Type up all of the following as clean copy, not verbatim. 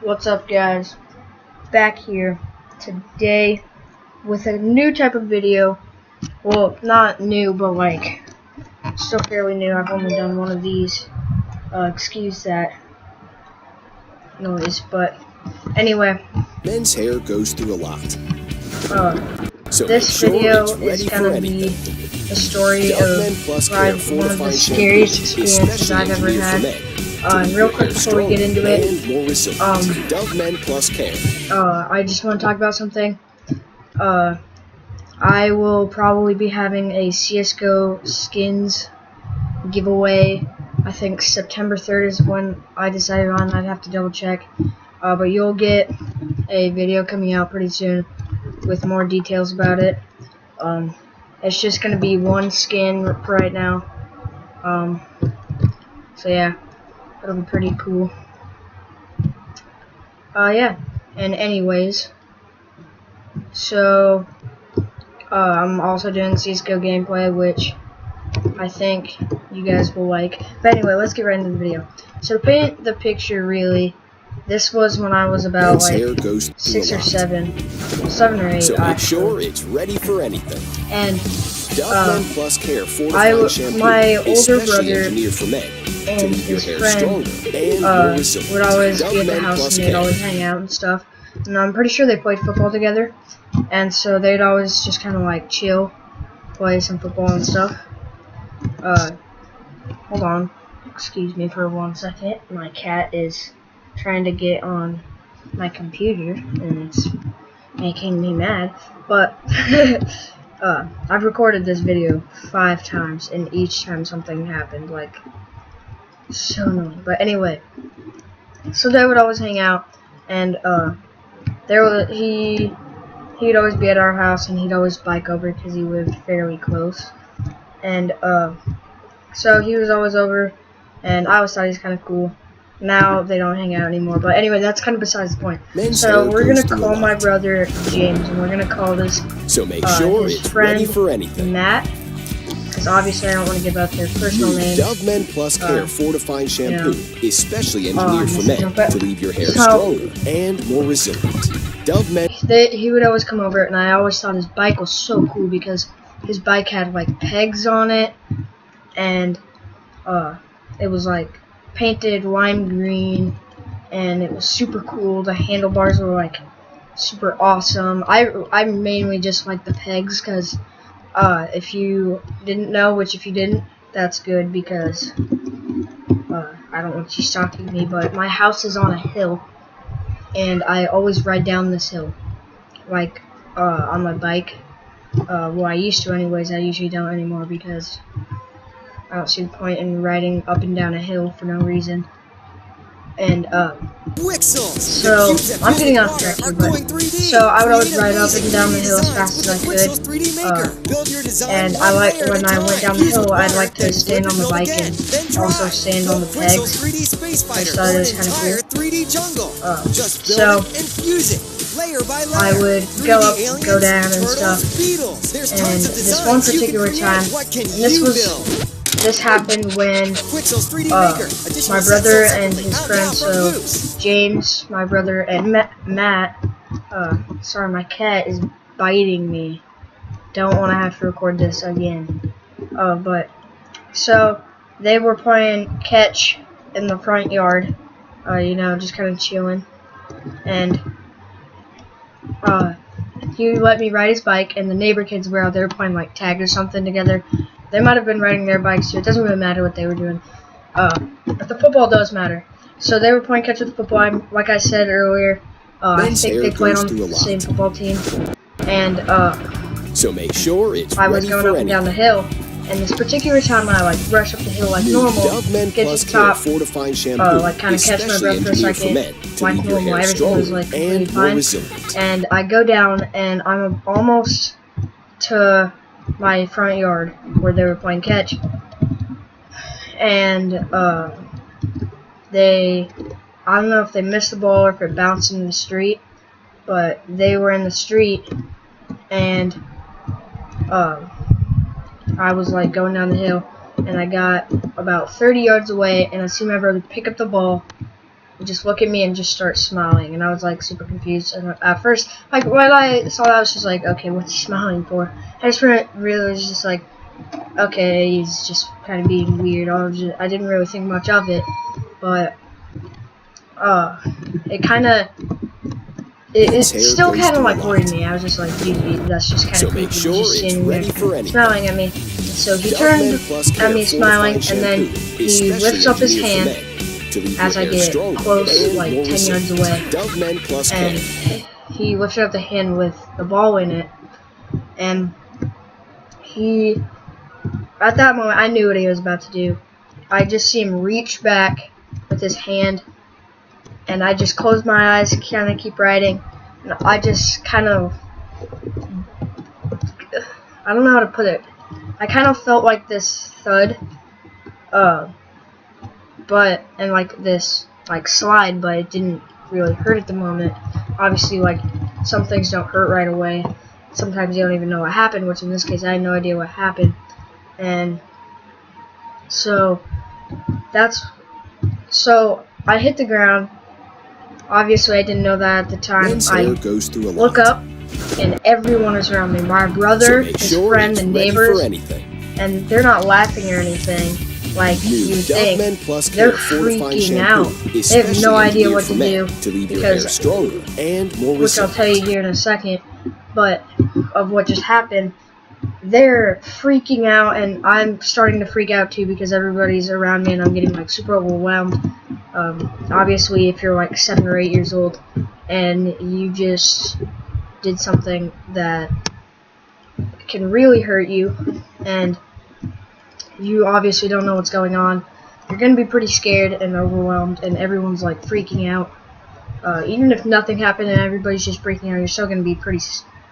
What's up, guys? Back here today with a new type of video. Well, not new, but like still fairly new. I've only done one of these. Excuse that noise, but anyway. Men's hair goes through a lot. So this video is gonna be the story of one of the scariest experiences I've ever had. Real quick before we get into it, I just want to talk about something. I will probably be having a CSGO skins giveaway. I think September 3rd is when I decided on. I'd have to double check. But you'll get a video coming out pretty soon with more details about it. It's just going to be one skin right now. So yeah. It'll be pretty cool. Yeah. And anyways, so I'm also doing CSGO gameplay, which I think you guys will like. But anyway, let's get right into the video. So to paint the picture, really, this was when I was about like 6 or 7 or 8. So make sure it's ready for anything. And my older brother and his friend would always be at the house, and they'd always hang out and stuff. And I'm pretty sure they played football together, and so they'd always just kind of like chill, play some football and stuff. Hold on, excuse me for 1 second. My cat is trying to get on my computer, and it's making me mad. But I've recorded this video 5 times, and each time something happened, like, so annoying. But anyway, so they would always hang out, and he'd always be at our house, and he'd always bike over because he lived fairly close. And so he was always over, and I always thought he was kind of cool. Now they don't hang out anymore, but anyway, that's kind of besides the point. So we're gonna call my brother James, and we're gonna call this his friend Matt, because obviously I don't want to give out their personal names. Dove Men Plus Care Fortifying Shampoo is specially engineered for men to leave your hair stronger and more resilient. Dove Men. He would always come over, and I always thought his bike was so cool because his bike had like pegs on it, and it was like painted lime green, and it was super cool. The handlebars were like super awesome. I mainly just like the pegs because if you didn't know, which if you didn't, that's good because I don't want you stalking me, but my house is on a hill, and I always ride down this hill, like on my bike. Well, I used to anyways. I usually don't anymore because I don't see the point in riding up and down a hill for no reason. And so I'm getting off track here, but so I would always ride up and down the hill as fast as I could. And I like when I went down the hill, I'd like to stand on the bike and also stand on the pegs. I thought it was kind of cool. So I would go up, go down, and stuff. And this one particular time, and this happened when my brother and his friend, so James, my brother, and Matt, sorry, my cat is biting me. Don't want to have to record this again. But, so, they were playing catch in the front yard, you know, just kind of chilling. And, he let me ride his bike, and the neighbor kids were out there playing, like, tag or something together. They might have been riding their bikes too. It doesn't really matter what they were doing. But the football does matter. So they were playing catch with the football. Like I said earlier, I think they played on the same football team. And so make sure it's I was going up and down the hill. And this particular time, I like rush up the hill like normal, get to the top, like kind of catch my breath for a second, like normal. Everything was like completely fine. And I go down, and I'm almost to my front yard where they were playing catch, and I don't know if they missed the ball or if it bounced into the street, but they were in the street, and I was like going down the hill, and I got about 30 yards away, and I see my brother pick up the ball just look at me and just start smiling, and I was like super confused. And at first, like when I saw that, I was just like, okay, what's he smiling for? I just really was just like, okay, he's just kind of being weird. I didn't really think much of it, but it kind of. It still kind of like worried me. I was just like, dude, that's just kind of creepy. He's just standing there smiling at me. So he turned at me smiling, and then he lifts up his hand as I get close, like 10 yards away. And he lifted up the hand with the ball in it. And at that moment, I knew what he was about to do. I just see him reach back with his hand. And I just closed my eyes, kind of keep writing, and I just kind of, I don't know how to put it. I kind of felt like this thud, and like this, like slide, but it didn't really hurt at the moment. Obviously, like, some things don't hurt right away. Sometimes you don't even know what happened, which in this case, I had no idea what happened. And so, so I hit the ground. Obviously, I didn't know that at the time. I look up, and everyone is around me. My brother, his friend, the neighbors, and they're not laughing or anything like you think. They're freaking out. They have no idea what to do because, which I'll tell you here in a second, but of what just happened. They're freaking out, and I'm starting to freak out too because everybody's around me, and I'm getting like super overwhelmed. Obviously, if you're like 7 or 8 years old and you just did something that can really hurt you, and you obviously don't know what's going on, you're gonna be pretty scared and overwhelmed, and everyone's like freaking out. Even if nothing happened and everybody's just freaking out, you're still gonna be pretty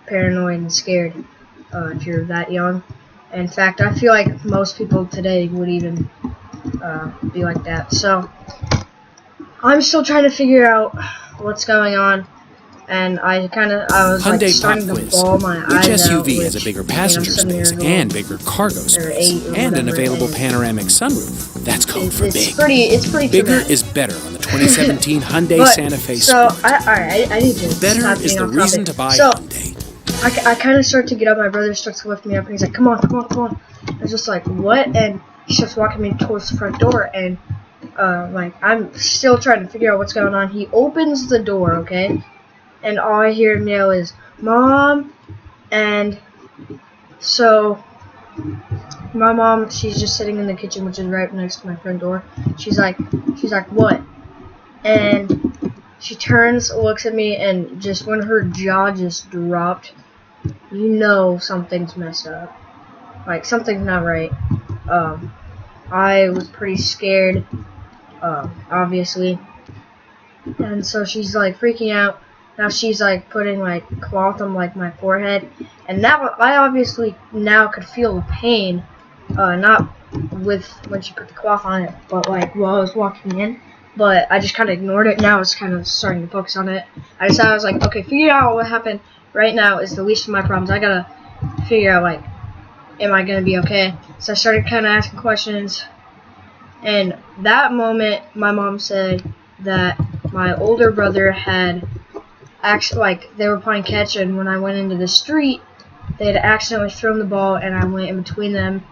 paranoid and scared if you're that young. In fact, I feel like most people today would even be like that. So I'm still trying to figure out what's going on, and I was like starting to bawl my eyes out. Which SUV has a bigger passenger space and bigger cargo space and an available panoramic sunroof? That's code for big. It's pretty bigger traumatic. Is better on the 2017 Hyundai Santa Fe So Sport. I need to Better stop is being the on reason topic. to buy So Hyundai. I kind of start to get up. My brother starts to lift me up, and he's like, "Come on, come on, come on." I was just like, "What?" And he starts walking me towards the front door, and like I'm still trying to figure out what's going on. He opens the door, okay, and all I hear him yell is "Mom," and so my mom, she's just sitting in the kitchen, which is right next to my front door. She's like, "What?" And she turns, looks at me, and just when her jaw just dropped, you know something's messed up. Like, something's not right. I was pretty scared, obviously. And so she's, like, freaking out. Now she's, like, putting, like, cloth on, like, my forehead. And now I obviously now could feel the pain, not with when she put the cloth on it, but, like, while I was walking in. But I just kind of ignored it. Now I was kind of starting to focus on it. I was like, okay, figure out what happened right now is the least of my problems. I gotta figure out, like, am I gonna be okay? So I started kind of asking questions. And that moment, my mom said that my older brother had actually, like, they were playing catch, and when I went into the street, they had accidentally thrown the ball, and I went in between them,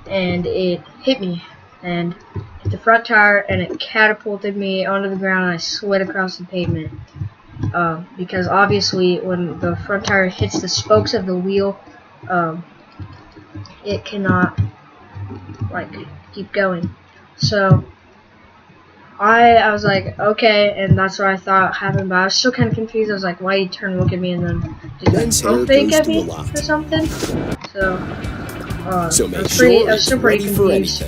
and it hit me. And hit the front tire, and it catapulted me onto the ground, and I slid across the pavement. Because obviously, when the front tire hits the spokes of the wheel, it cannot, like, keep going. So I was like, okay, and that's what I thought happened, but I was still kind of confused. I was like, why did he turn and look at me and then just like, fake at me or something? So I was still pretty confused.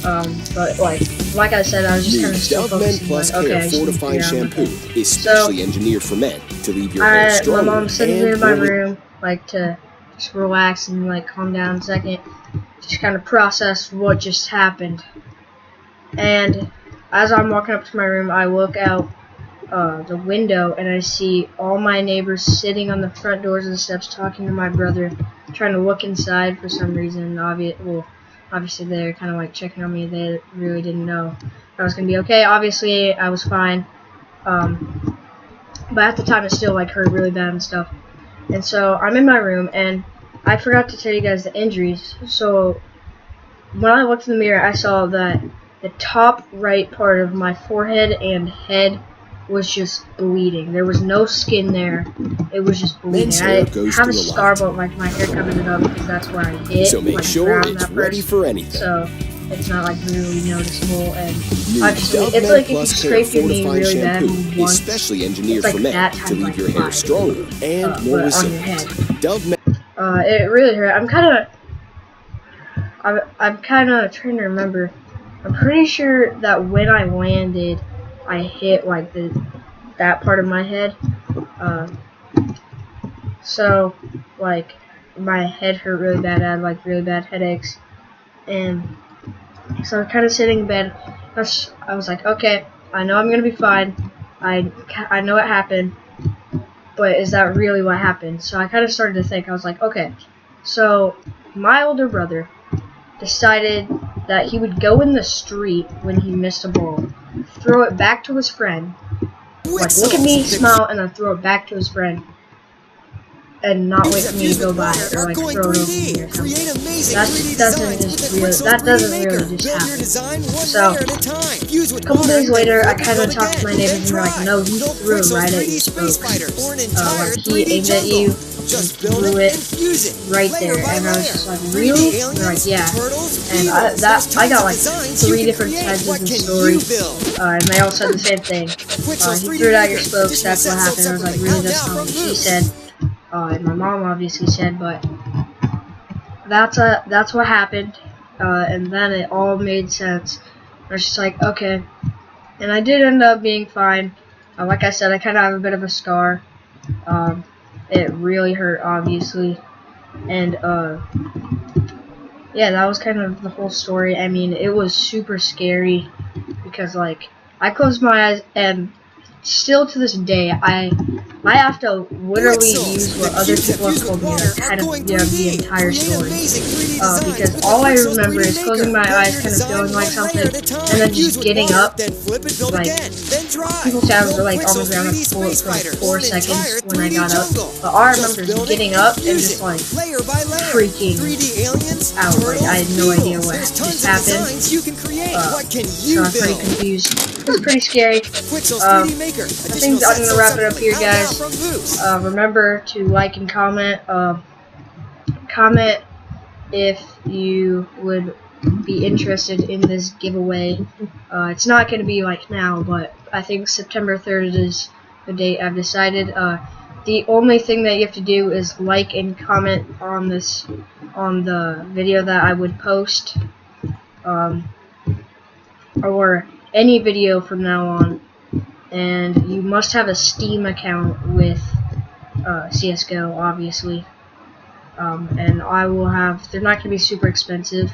But like I said, I was just kind of still focusing. Like, okay, I just need to figure out shampoo, especially engineered for men to leave your hair stronger. My mom's sitting in my room, like, to just relax and like calm down a second, just kind of process what just happened. And as I'm walking up to my room, I look out the window and I see all my neighbors sitting on the front doors of the steps talking to my brother, trying to look inside for some reason. Obviously they're kind of like checking on me. They really didn't know. I was gonna be okay. Obviously, I was fine. But at the time, it still like hurt really bad and stuff. And so I'm in my room, and I forgot to tell you guys the injuries. So when I looked in the mirror, I saw that the top right part of my forehead and head was just bleeding. There was no skin there. It was just bleeding. I have a scar, but like my hair covered it up because that's where I hit. So make like, sure it's ready for anything. So it's not like really noticeable. And actually, it's like if you scrape your knee really bad once, especially engineered like for men that to leave your hair stronger and more resilient. It really hurt. I'm kind of trying to remember. I'm pretty sure that when I landed, I hit like that part of my head. So like my head hurt really bad. I had like really bad headaches, and so I'm kind of sitting in bed. I was like, okay, I know I'm gonna be fine. I know it happened, but is that really what happened? So I kind of started to think. I was like, okay, so my older brother decided that he would go in the street when he missed a ball, throw it back to his friend, like look at me, smile, and then throw it back to his friend, and not wait for me to go by it or like throw it over me or something. That doesn't really just happen. So a couple days later, I kind of talked to my neighbors and they're like, no, he threw it right at your spokes. Like he aimed at you and threw it right there, and I was just like, really? And they're like, yeah. And I got like 3 different sides of the story, and they all said the same thing. He threw it at your spokes. That's what happened. I was like, really? That's not what she said. And my mom obviously said, but that's what happened. And then it all made sense. I was just like, okay. And I did end up being fine. Like I said, I kind of have a bit of a scar. It really hurt, obviously. And, yeah, that was kind of the whole story. I mean, it was super scary because, like, I closed my eyes, and still to this day, I have to literally use what other people have told me to kind of the entire story. Because all I remember is closing my eyes, kind of feeling like something, and then just getting up. Like, people say I was like on the ground for like 4 seconds when I got up. But all I remember is getting up and just like freaking out. Like, I had no idea what just happened. So I'm pretty confused. It was pretty scary. I think I'm gonna wrap it up here, guys. Remember to like and comment. Comment if you would be interested in this giveaway. It's not gonna be like now, but I think September 3rd is the date I've decided. The only thing that you have to do is like and comment on the video that I would post, or any video from now on. And you must have a Steam account with CSGO, obviously. And I will have, they're not going to be super expensive.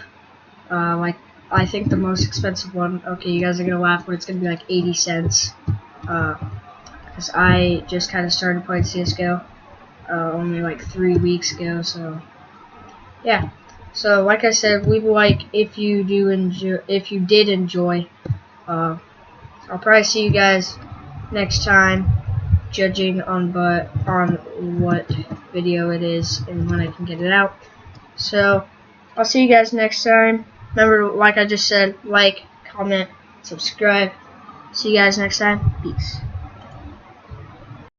Like, I think the most expensive one, okay, you guys are going to laugh, but it's going to be like 80 cents. Because I just kind of started playing CSGO only like 3 weeks ago, so yeah. So, like I said, leave a like if you did enjoy. I'll probably see you guys next time, judging on what video it is and when I can get it out. So I'll see you guys next time. Remember, like I just said, like, comment, subscribe. See you guys next time. Peace.